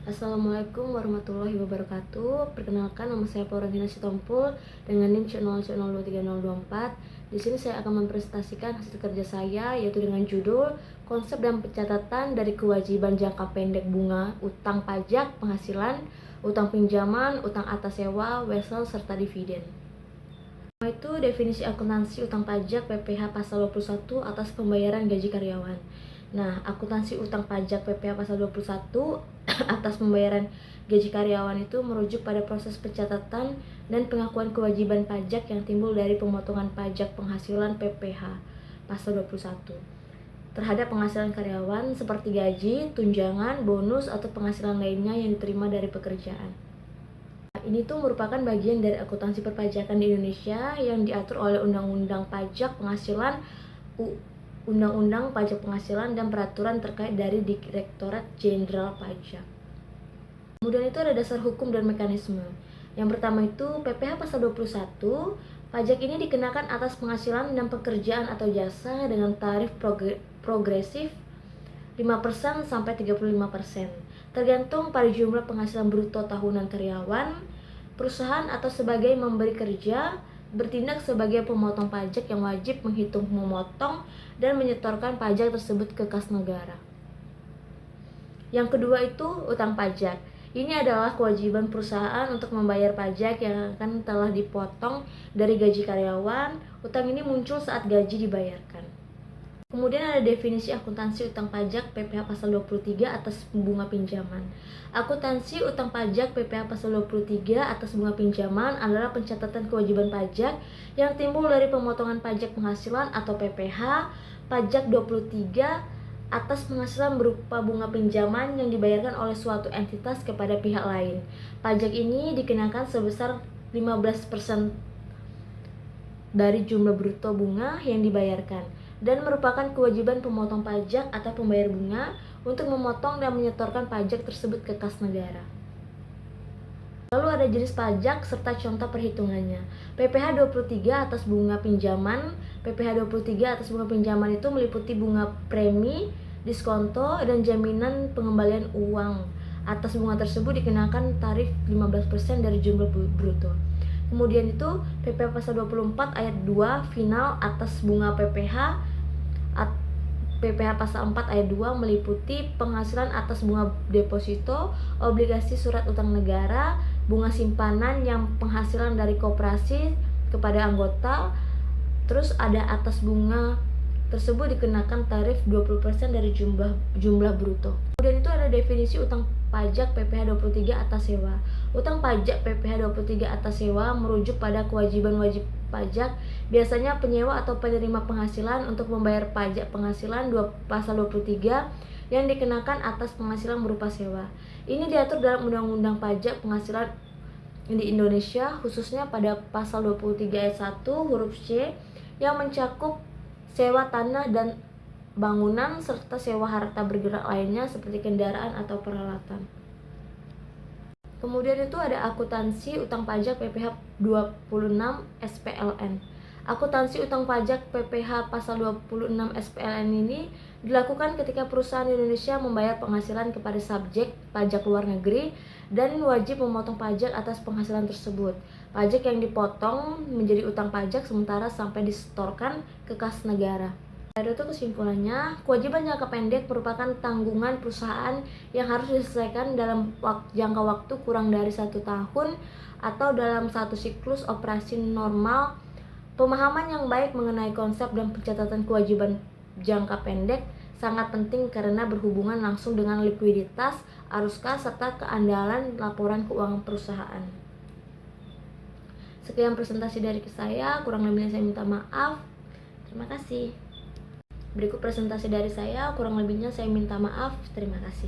Assalamualaikum warahmatullahi wabarakatuh. Perkenalkan, nama saya Paurangina Sitompul dengan NIM C0C02324. Di sini saya akan mempresentasikan hasil kerja saya, yaitu dengan judul Konsep dan Pencatatan dari Kewajiban Jangka Pendek Bunga, Utang Pajak, Penghasilan, Utang Pinjaman, Utang Atas Sewa, Wesel, serta Dividen. Itu definisi akuntansi utang pajak PPh pasal 21 atas pembayaran gaji karyawan. Nah, akuntansi utang pajak PPh pasal 21 atas pembayaran gaji karyawan itu merujuk pada proses pencatatan dan pengakuan kewajiban pajak yang timbul dari pemotongan pajak penghasilan PPh pasal 21 terhadap penghasilan karyawan seperti gaji, tunjangan, bonus, atau penghasilan lainnya yang diterima dari pekerjaan. Ini tuh merupakan bagian dari akuntansi perpajakan di Indonesia yang diatur oleh Undang-Undang Pajak Penghasilan, Undang-Undang Pajak Penghasilan, dan peraturan terkait dari Direktorat Jenderal Pajak. Kemudian itu ada dasar hukum dan mekanisme. Yang pertama itu PPh pasal 21, pajak ini dikenakan atas penghasilan dan pekerjaan atau jasa dengan tarif progresif 5% sampai 35%, tergantung pada jumlah penghasilan bruto tahunan karyawan. Perusahaan atau sebagai memberi kerja bertindak sebagai pemotong pajak yang wajib menghitung, memotong, dan menyetorkan pajak tersebut ke kas negara. Yang kedua itu utang pajak. Ini adalah kewajiban perusahaan untuk membayar pajak yang akan telah dipotong dari gaji karyawan. Utang ini muncul saat gaji dibayarkan. Kemudian ada definisi akuntansi utang pajak PPh pasal 23 atas bunga pinjaman. Akuntansi utang pajak PPh pasal 23 atas bunga pinjaman adalah pencatatan kewajiban pajak yang timbul dari pemotongan pajak penghasilan atau PPh pajak 23 atas penghasilan berupa bunga pinjaman yang dibayarkan oleh suatu entitas kepada pihak lain. Pajak ini dikenakan sebesar 15% dari jumlah bruto bunga yang dibayarkan dan merupakan kewajiban pemotong pajak atau pembayar bunga untuk memotong dan menyetorkan pajak tersebut ke kas negara. Lalu ada jenis pajak serta contoh perhitungannya. PPh 23 atas bunga pinjaman. PPh 23 atas bunga pinjaman itu meliputi bunga premi, diskonto, dan jaminan pengembalian uang. Atas bunga tersebut dikenakan tarif 15% dari jumlah bruto. Kemudian itu PPh pasal 24 ayat 2 final atas bunga PPh pasal 4 ayat 2 meliputi penghasilan atas bunga deposito, obligasi surat utang negara, bunga simpanan yang penghasilan dari koperasi kepada anggota. Terus ada atas bunga tersebut dikenakan tarif 20% dari jumlah bruto. Kemudian itu ada definisi utang pajak PPh 23 atas sewa. Utang pajak PPh 23 atas sewa merujuk pada kewajiban wajib pajak, biasanya penyewa atau penerima penghasilan untuk membayar pajak penghasilan pasal 23 yang dikenakan atas penghasilan berupa sewa. Ini diatur dalam Undang-Undang Pajak Penghasilan di Indonesia, khususnya pada pasal 23 ayat 1 huruf C yang mencakup sewa tanah dan bangunan serta sewa harta bergerak lainnya seperti kendaraan atau peralatan. Kemudian itu ada akuntansi utang pajak PPh 26 SPLN. Akuntansi utang pajak PPh pasal 26 SPLN ini dilakukan ketika perusahaan Indonesia membayar penghasilan kepada subjek pajak luar negeri dan wajib memotong pajak atas penghasilan tersebut. Pajak yang dipotong menjadi utang pajak sementara sampai disetorkan ke kas negara. Itu kesimpulannya, kewajiban jangka pendek merupakan tanggungan perusahaan yang harus diselesaikan dalam jangka waktu kurang dari 1 tahun atau dalam satu siklus operasi normal. Pemahaman yang baik mengenai konsep dan pencatatan kewajiban jangka pendek sangat penting karena berhubungan langsung dengan likuiditas, arus kas, serta keandalan laporan keuangan perusahaan. Sekian presentasi dari saya, kurang lebihnya saya minta maaf. Terima kasih. Berikut presentasi dari saya, kurang lebihnya saya minta maaf. Terima kasih.